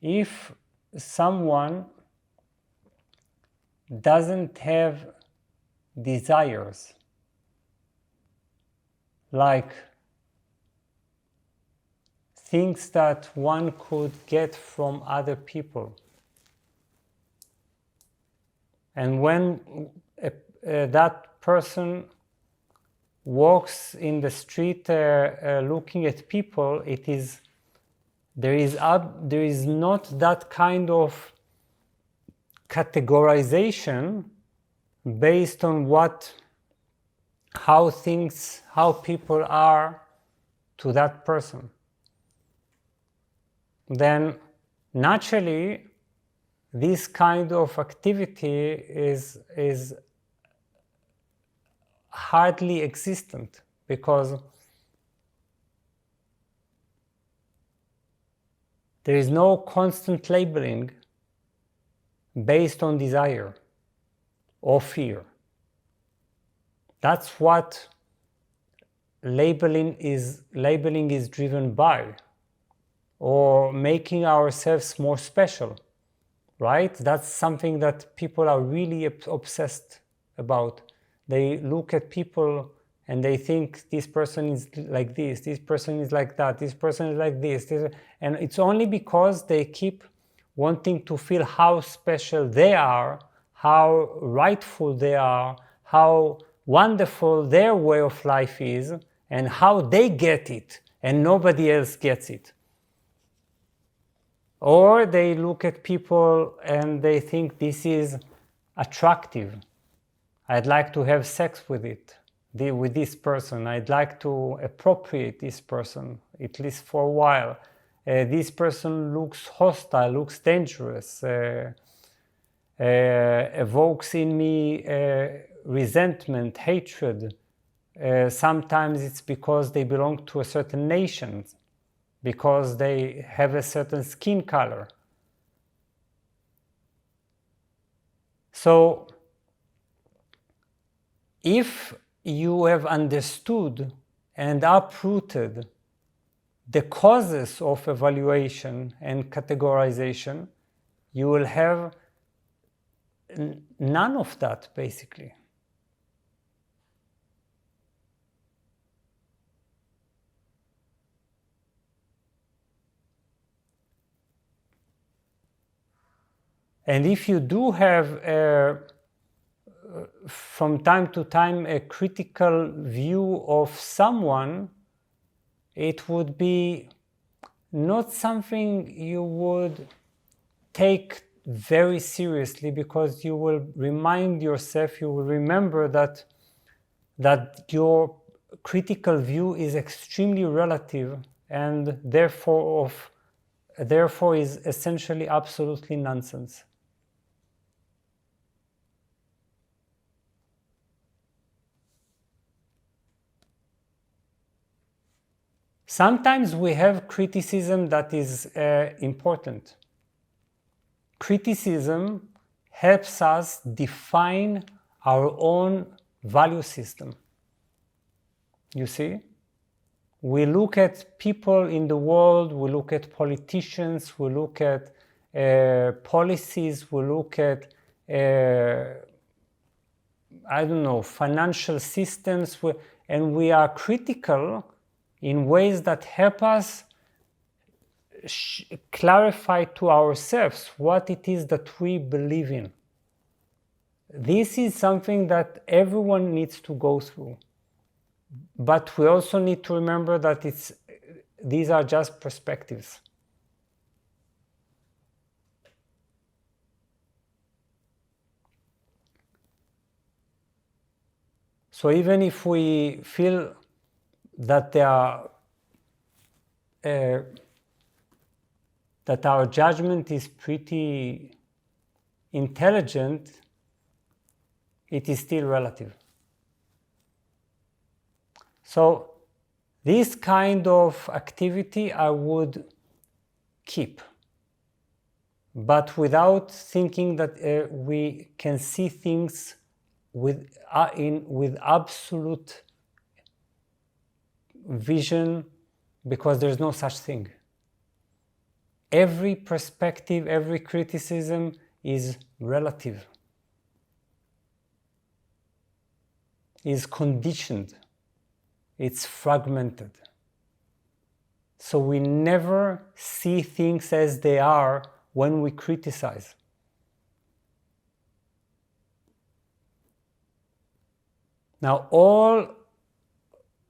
if someone doesn't have desires, like things that one could get from other people, and when that person walks in the street looking at people, there is not that kind of categorization based on how people are to that person. Then naturally this kind of activity is hardly existent, because there is no constant labeling based on desire or fear. That's what labeling is driven by, or making ourselves more special, right? That's something that people are really obsessed about. They look at people and they think this person is like this person is like that, this person is like this, and it's only because they keep wanting to feel how special they are, how rightful they are, how wonderful their way of life is, and how they get it and nobody else gets it. Or they look at people and they think this is attractive. I'd like to have sex with this person. I'd like to appropriate this person, at least for a while. This person looks hostile, looks dangerous, evokes in me resentment, hatred. Sometimes it's because they belong to a certain nation, because they have a certain skin color. So if you have understood and uprooted the causes of evaluation and categorization, you will have none of that, basically. And if you do have from time to time a critical view of someone, it would be not something you would take very seriously, because you will remind yourself, you will remember that your critical view is extremely relative, and therefore is essentially absolutely nonsense. Sometimes we have criticism that is important. Criticism helps us define our own value system. You see? We look at people in the world, we look at politicians, we look at policies, we look at financial systems, and we are critical in ways that help us clarify to ourselves what it is that we believe in. This is something that everyone needs to go through. But we also need to remember that these are just perspectives. So even if we feel that that our judgment is pretty intelligent, it is still relative. So this kind of activity I would keep, but without thinking that we can see things with absolute vision, because there's no such thing. every perspective, every criticism is relative, is conditioned, it's fragmented. So we never see things as they are when we criticize. Now, all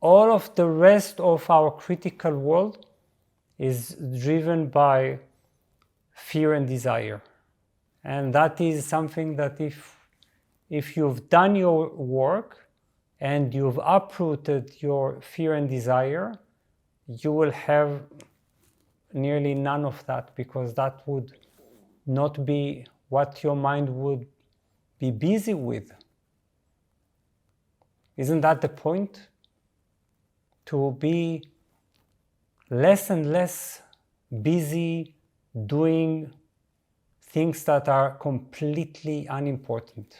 of the rest of our critical world is driven by fear and desire. And that is something that if you've done your work and you've uprooted your fear and desire, you will have nearly none of that, because that would not be what your mind would be busy with. Isn't that the point? To be less and less busy doing things that are completely unimportant.